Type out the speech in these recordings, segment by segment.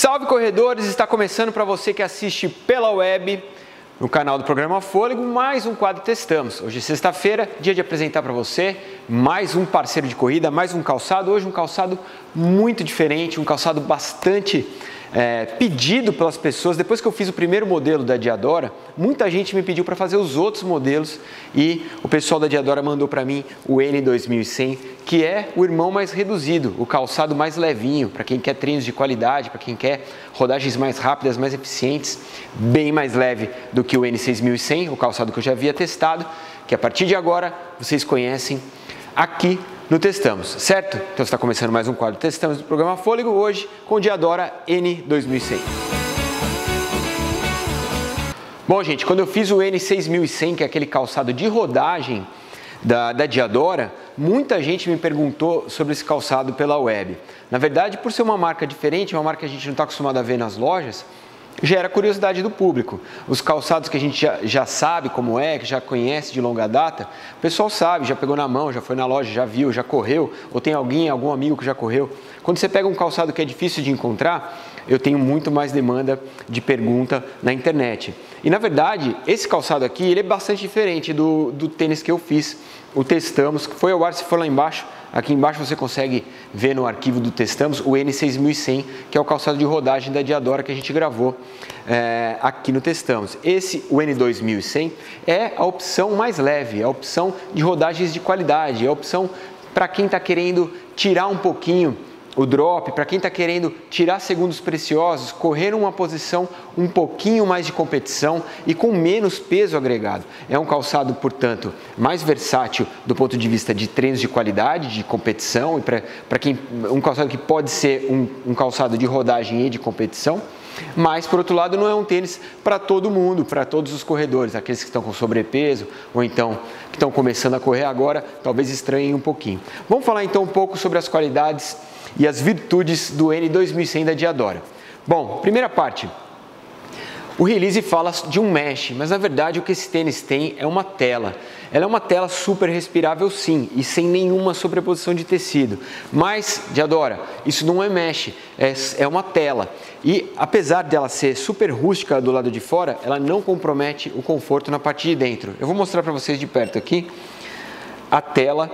Salve corredores, está começando para você que assiste pela web, no canal do Programa Fôlego, mais um quadro Testamos. Hoje é sexta-feira, dia de apresentar para você mais um parceiro de corrida, mais um calçado. Hoje um calçado muito diferente, um calçado bastante pedido pelas pessoas. Depois que eu fiz o primeiro modelo da Diadora, muita gente me pediu para fazer os outros modelos e o pessoal da Diadora mandou para mim o N2100, que é o irmão mais reduzido, o calçado mais levinho, para quem quer treinos de qualidade, para quem quer rodagens mais rápidas, mais eficientes, bem mais leve do que o N6100, o calçado que eu já havia testado, que a partir de agora vocês conhecem aqui no Testamos, certo? Então está começando mais um quadro Testamos do Programa Fôlego, hoje com o Diadora N2100. Bom, gente, quando eu fiz o N6100, que é aquele calçado de rodagem da Diadora, muita gente me perguntou sobre esse calçado pela web. Na verdade, por ser uma marca diferente, uma marca que a gente não está acostumado a ver nas lojas, gera curiosidade do público. Os calçados que a gente já sabe como é, que já conhece de longa data, o pessoal sabe, já pegou na mão, já foi na loja, já viu, já correu, ou tem algum amigo que já correu. Quando você pega um calçado que é difícil de encontrar, eu tenho muito mais demanda de pergunta na internet. E na verdade, esse calçado aqui, ele é bastante diferente do tênis que eu fiz, o Testamos, que foi ao ar, se for lá embaixo. Aqui embaixo você consegue ver no arquivo do Testamos o N6100, que é o calçado de rodagem da Diadora que a gente gravou aqui no Testamos. O N2100, é a opção mais leve, é a opção de rodagens de qualidade, é a opção para quem está querendo tirar um pouquinho o drop, para quem está querendo tirar segundos preciosos, correr numa posição um pouquinho mais de competição e com menos peso agregado. É um calçado, portanto, mais versátil do ponto de vista de treinos de qualidade, de competição, e para quem um calçado que pode ser um calçado de rodagem e de competição. Mas, por outro lado, não é um tênis para todo mundo, para todos os corredores, aqueles que estão com sobrepeso ou então que estão começando a correr agora, talvez estranhem um pouquinho. Vamos falar então um pouco sobre as qualidades e as virtudes do N2100 da Diadora. Bom, primeira parte, o release fala de um mesh, mas na verdade o que esse tênis tem é uma tela. Ela é uma tela super respirável sim, e sem nenhuma sobreposição de tecido. Mas, Diadora, isso não é mesh, é uma tela. E apesar dela ser super rústica do lado de fora, ela não compromete o conforto na parte de dentro. Eu vou mostrar para vocês de perto aqui a tela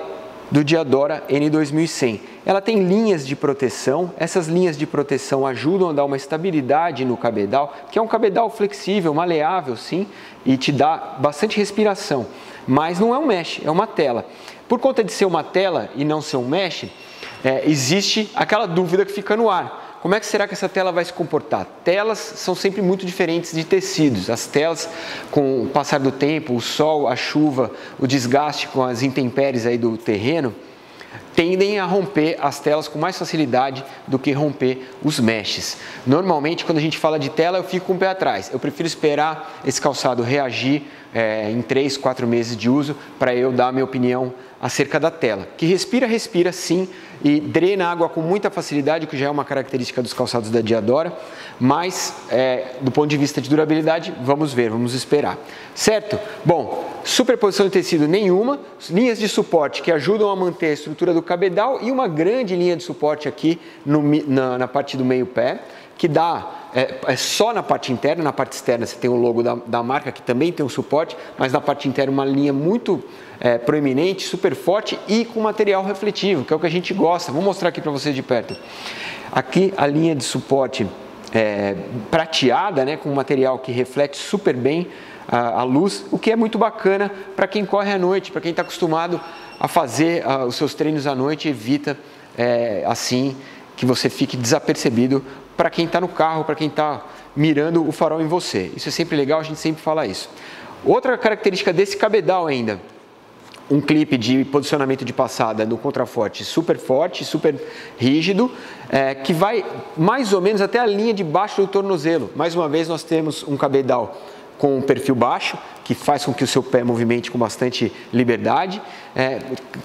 do Diadora N2100. Ela tem linhas de proteção, essas linhas de proteção ajudam a dar uma estabilidade no cabedal, que é um cabedal flexível, maleável sim, e te dá bastante respiração, mas não é um mesh, é uma tela. Por conta de ser uma tela e não ser um mesh, existe aquela dúvida que fica no ar. Como é que será que essa tela vai se comportar? Telas são sempre muito diferentes de tecidos. As telas, com o passar do tempo, o sol, a chuva, o desgaste com as intempéries aí do terreno, tendem a romper as telas com mais facilidade do que romper os meshes. Normalmente, quando a gente fala de tela, eu fico com o pé atrás. Eu prefiro esperar esse calçado reagir em 3, 4 meses de uso para eu dar a minha opinião acerca da tela. Que respira sim, e drena água com muita facilidade, que já é uma característica dos calçados da Diadora, mas do ponto de vista de durabilidade, vamos ver, vamos esperar. Certo? Bom, superposição de tecido nenhuma, linhas de suporte que ajudam a manter a estrutura do cabedal e uma grande linha de suporte aqui na parte do meio pé, que dá só na parte interna, na parte externa você tem o logo da marca, que também tem um suporte, mas na parte interna uma linha muito proeminente, super forte e com material refletivo, que é o que a gente gosta. Vou mostrar aqui para vocês de perto. Aqui a linha de suporte prateada, né, com material que reflete super bem a luz, o que é muito bacana para quem corre à noite, para quem está acostumado a fazer os seus treinos à noite, evita assim que você fique desapercebido para quem está no carro, para quem está mirando o farol em você. Isso é sempre legal, a gente sempre fala isso. Outra característica desse cabedal ainda, um clipe de posicionamento de passada no contraforte, super rígido, que vai mais ou menos até a linha de baixo do tornozelo. Mais uma vez nós temos um cabedal com um perfil baixo, que faz com que o seu pé movimente com bastante liberdade.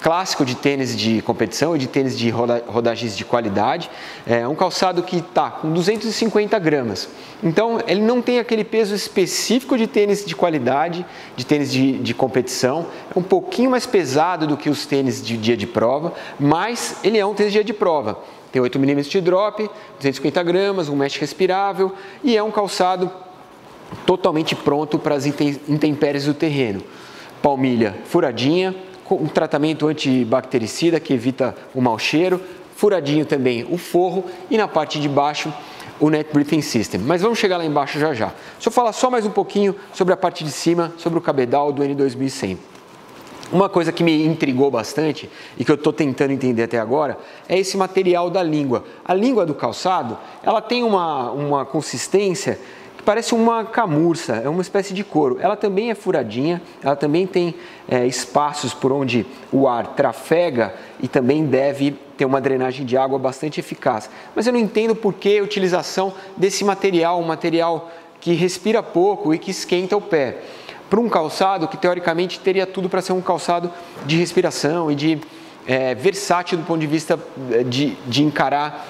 Clássico de tênis de competição e de tênis de rodagens de qualidade. É um calçado que está com 250 gramas. Então, ele não tem aquele peso específico de tênis de qualidade, de tênis de competição. É um pouquinho mais pesado do que os tênis de dia de prova, mas ele é um tênis de dia de prova. Tem 8 mm de drop, 250 gramas, um mesh respirável e é um calçado totalmente pronto para as intempéries do terreno. Palmilha furadinha, com um tratamento antibactericida que evita o mau cheiro, furadinho também o forro e na parte de baixo o Net Breathing System. Mas vamos chegar lá embaixo já já. Deixa eu falar só mais um pouquinho sobre a parte de cima, sobre o cabedal do N2100. Uma coisa que me intrigou bastante e que eu estou tentando entender até agora é esse material da língua. A língua do calçado, ela tem uma consistência que parece uma camurça, é uma espécie de couro. Ela também é furadinha, ela também tem espaços por onde o ar trafega e também deve ter uma drenagem de água bastante eficaz. Mas eu não entendo por que a utilização desse material, um material que respira pouco e que esquenta o pé, para um calçado que teoricamente teria tudo para ser um calçado de respiração e de versátil do ponto de vista de encarar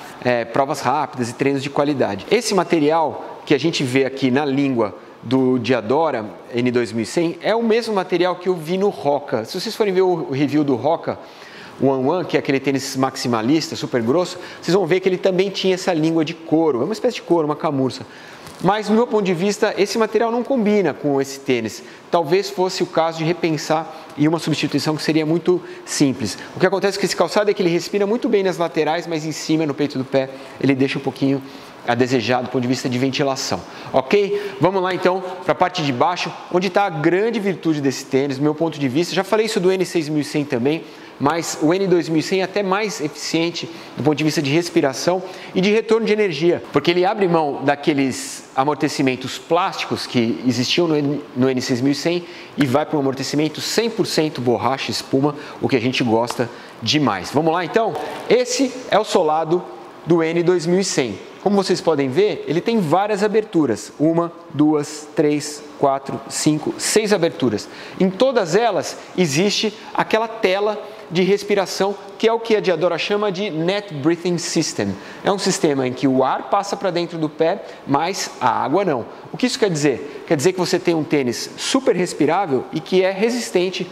provas rápidas e treinos de qualidade. Esse material que a gente vê aqui na língua do Diadora N2100 é o mesmo material que eu vi no Roca. Se vocês forem ver o review do Roca One One, que é aquele tênis maximalista, super grosso, vocês vão ver que ele também tinha essa língua de couro, é uma espécie de couro, uma camurça. Mas, do meu ponto de vista, esse material não combina com esse tênis. Talvez fosse o caso de repensar em uma substituição que seria muito simples. O que acontece com esse calçado é que ele respira muito bem nas laterais, mas em cima, no peito do pé, ele deixa um pouquinho a desejar do ponto de vista de ventilação. Ok? Vamos lá então para a parte de baixo, onde está a grande virtude desse tênis, do meu ponto de vista. Já falei isso do N6100 também, mas o N2100 é até mais eficiente do ponto de vista de respiração e de retorno de energia, porque ele abre mão daqueles amortecimentos plásticos que existiam no N6100 e vai para um amortecimento 100% borracha, espuma, o que a gente gosta demais. Vamos lá então? Esse é o solado do N2100. Como vocês podem ver, ele tem várias aberturas. 1, 2, 3, 4, 5, 6 aberturas. Em todas elas existe aquela tela de respiração, que é o que a Diadora chama de Net Breathing System. É um sistema em que o ar passa para dentro do pé, mas a água não. O que isso quer dizer? Quer dizer que você tem um tênis super respirável e que é resistente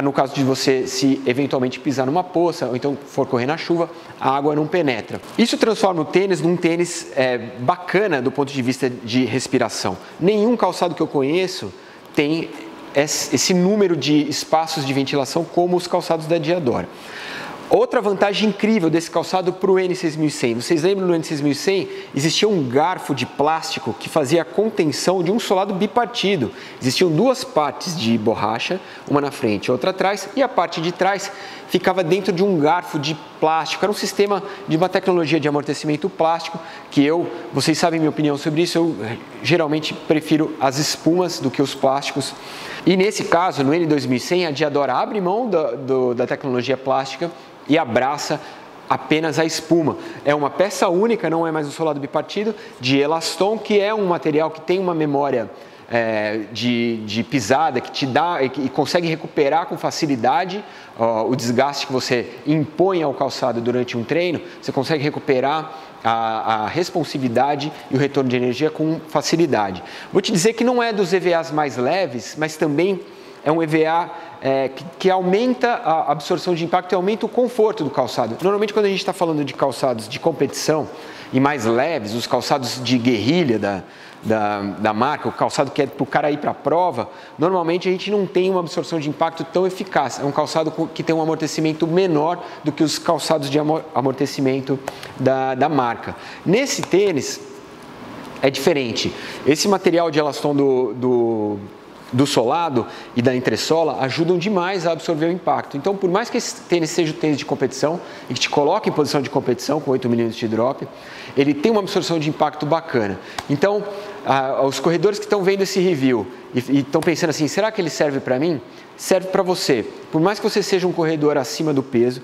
no caso de você se eventualmente pisar numa poça ou então for correr na chuva, a água não penetra. Isso transforma o tênis num tênis bacana do ponto de vista de respiração. Nenhum calçado que eu conheço tem esse número de espaços de ventilação como os calçados da Diadora. Outra vantagem incrível desse calçado para o N6100, vocês lembram no N6100 existia um garfo de plástico que fazia a contenção de um solado bipartido. Existiam duas partes de borracha, uma na frente e outra atrás, e a parte de trás ficava dentro de um garfo de plástico. Era um sistema de uma tecnologia de amortecimento plástico que vocês sabem minha opinião sobre isso, eu geralmente prefiro as espumas do que os plásticos. E nesse caso, no N2100, a Diadora abre mão da tecnologia plástica e abraça apenas a espuma. É uma peça única, não é mais um solado bipartido, de elastom, que é um material que tem uma memória de pisada, que te dá e consegue recuperar com facilidade o desgaste que você impõe ao calçado durante um treino. Você consegue recuperar a responsividade e o retorno de energia com facilidade. Vou te dizer que não é dos EVAs mais leves, mas também é um EVA que aumenta a absorção de impacto e aumenta o conforto do calçado. Normalmente, quando a gente está falando de calçados de competição e mais leves, os calçados de guerrilha da marca, o calçado que é para o cara ir para a prova, normalmente a gente não tem uma absorção de impacto tão eficaz. É um calçado que tem um amortecimento menor do que os calçados de amortecimento da marca. Nesse tênis é diferente. Esse material de elastom do solado e da entressola ajudam demais a absorver o impacto. Então, por mais que esse tênis seja o tênis de competição e que te coloque em posição de competição com 8 mm de drop, ele tem uma absorção de impacto bacana. Então, os corredores que estão vendo esse review e estão pensando assim, será que ele serve para mim? Serve para você. Por mais que você seja um corredor acima do peso,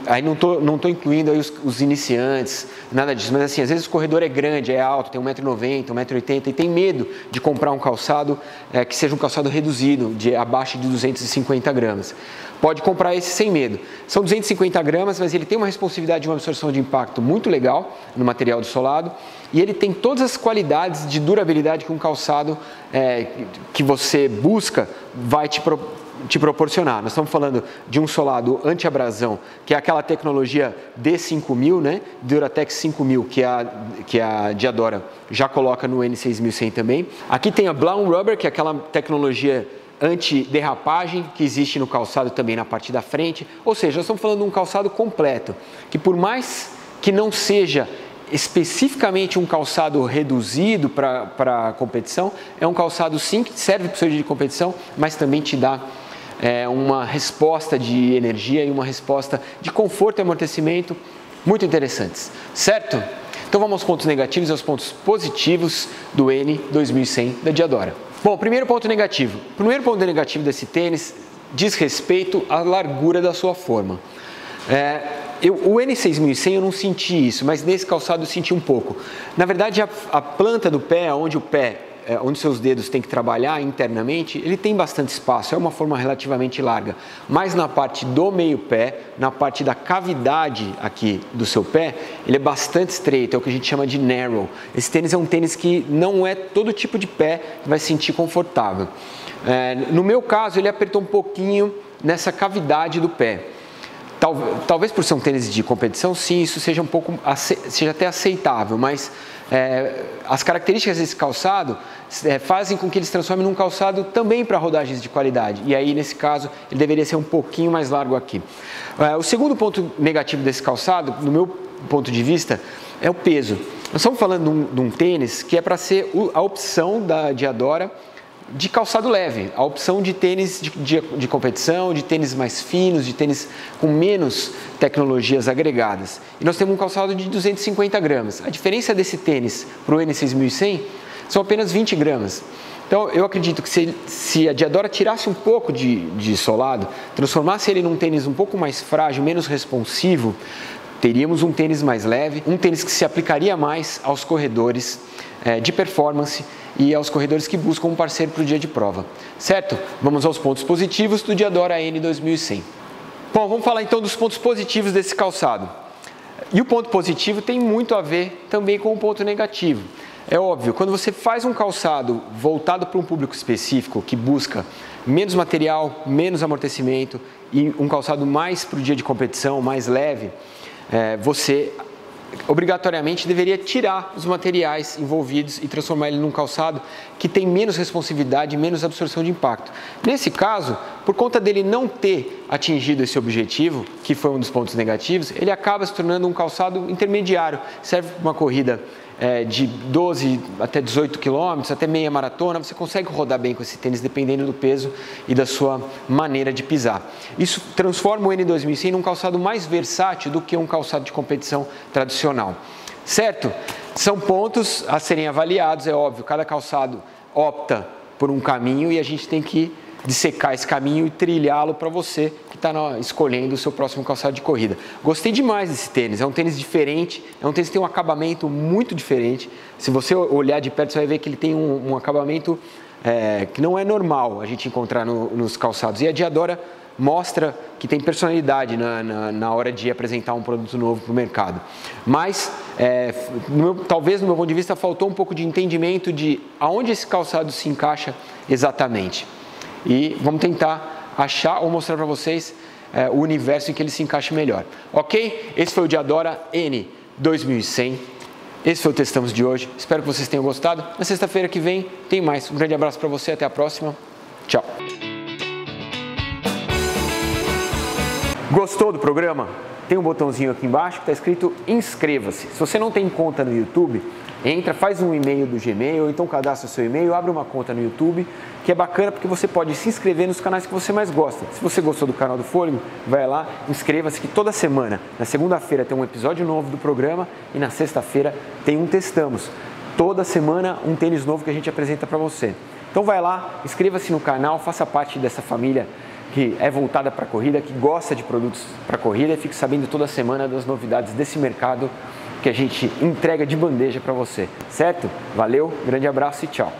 aí não tô incluindo aí os iniciantes, nada disso, mas assim, às vezes o corredor é grande, é alto, tem 1,90 m, 1,80 m e tem medo de comprar um calçado que seja um calçado reduzido, abaixo de 250 gramas. Pode comprar esse sem medo. São 250 gramas, mas ele tem uma responsividade de uma absorção de impacto muito legal no material do solado e ele tem todas as qualidades de durabilidade que um calçado que você busca vai te proporcionar. Nós estamos falando de um solado anti-abrasão, que é aquela tecnologia D5000, né? Duratex 5000, que a Diadora já coloca no N6100 também. Aqui tem a Blown Rubber, que é aquela tecnologia anti-derrapagem que existe no calçado também na parte da frente. Ou seja, nós estamos falando de um calçado completo, que por mais que não seja especificamente um calçado reduzido para competição, é um calçado sim que serve para o seu dia de competição, mas também te dá uma resposta de energia e uma resposta de conforto e amortecimento muito interessantes, certo? Então vamos aos pontos negativos e aos pontos positivos do N2100 da Diadora. Bom, primeiro ponto negativo. O primeiro ponto negativo desse tênis diz respeito à largura da sua forma. O N6100 eu não senti isso, mas nesse calçado eu senti um pouco. Na verdade, a planta do pé, onde seus dedos têm que trabalhar internamente, ele tem bastante espaço, é uma forma relativamente larga. Mas na parte do meio pé, na parte da cavidade aqui do seu pé, ele é bastante estreito, é o que a gente chama de narrow. Esse tênis é um tênis que não é todo tipo de pé que vai se sentir confortável. No meu caso, ele apertou um pouquinho nessa cavidade do pé. Talvez por ser um tênis de competição, sim, isso seja seja até aceitável, mas as características desse calçado fazem com que ele se transforme num calçado também para rodagens de qualidade. E aí, nesse caso, ele deveria ser um pouquinho mais largo aqui. O segundo ponto negativo desse calçado, no meu ponto de vista, é o peso. Nós estamos falando de um tênis que é para ser a opção da Diadora de calçado leve, a opção de tênis de competição, de tênis mais finos, de tênis com menos tecnologias agregadas. E nós temos um calçado de 250 gramas. A diferença desse tênis para o N6100 são apenas 20 gramas. Então, eu acredito que se a Diadora tirasse um pouco de solado, transformasse ele num tênis um pouco mais frágil, menos responsivo, teríamos um tênis mais leve, um tênis que se aplicaria mais aos corredores de performance e aos corredores que buscam um parceiro para o dia de prova, certo? Vamos aos pontos positivos do Diadora N2100. Bom, vamos falar então dos pontos positivos desse calçado. E o ponto positivo tem muito a ver também com o ponto negativo. É óbvio, quando você faz um calçado voltado para um público específico que busca menos material, menos amortecimento e um calçado mais para o dia de competição, mais leve, você obrigatoriamente deveria tirar os materiais envolvidos e transformar ele num calçado que tem menos responsividade e menos absorção de impacto. Nesse caso, por conta dele não ter atingido esse objetivo, que foi um dos pontos negativos, ele acaba se tornando um calçado intermediário, serve para uma corrida de 12 até 18 quilômetros, até meia maratona, você consegue rodar bem com esse tênis dependendo do peso e da sua maneira de pisar. Isso transforma o N2100 num calçado mais versátil do que um calçado de competição tradicional. Certo? São pontos a serem avaliados, é óbvio, cada calçado opta por um caminho e a gente tem que dissecar esse caminho e trilhá-lo para você que está escolhendo o seu próximo calçado de corrida. Gostei demais desse tênis, é um tênis diferente, é um tênis que tem um acabamento muito diferente. Se você olhar de perto, você vai ver que ele tem um acabamento que não é normal a gente encontrar nos calçados. E a Diadora mostra que tem personalidade na hora de apresentar um produto novo para o mercado. Mas, talvez no meu ponto de vista, faltou um pouco de entendimento de aonde esse calçado se encaixa exatamente. E vamos tentar achar ou mostrar para vocês o universo em que ele se encaixa melhor. Ok? Esse foi o Diadora N2100. Esse foi o Testamos de hoje. Espero que vocês tenham gostado. Na sexta-feira que vem tem mais. Um grande abraço para você. Até a próxima. Tchau. Gostou do programa? Tem um botãozinho aqui embaixo que está escrito inscreva-se. Se você não tem conta no YouTube, entra, faz um e-mail do Gmail, ou então cadastra o seu e-mail, abre uma conta no YouTube, que é bacana porque você pode se inscrever nos canais que você mais gosta. Se você gostou do canal do Fôlego, vai lá, inscreva-se que toda semana, na segunda-feira tem um episódio novo do programa e na sexta-feira tem um Testamos. Toda semana um tênis novo que a gente apresenta para você. Então vai lá, inscreva-se no canal, faça parte dessa família que é voltada para a corrida, que gosta de produtos para corrida e fique sabendo toda semana das novidades desse mercado que a gente entrega de bandeja para você, certo? Valeu, grande abraço e tchau!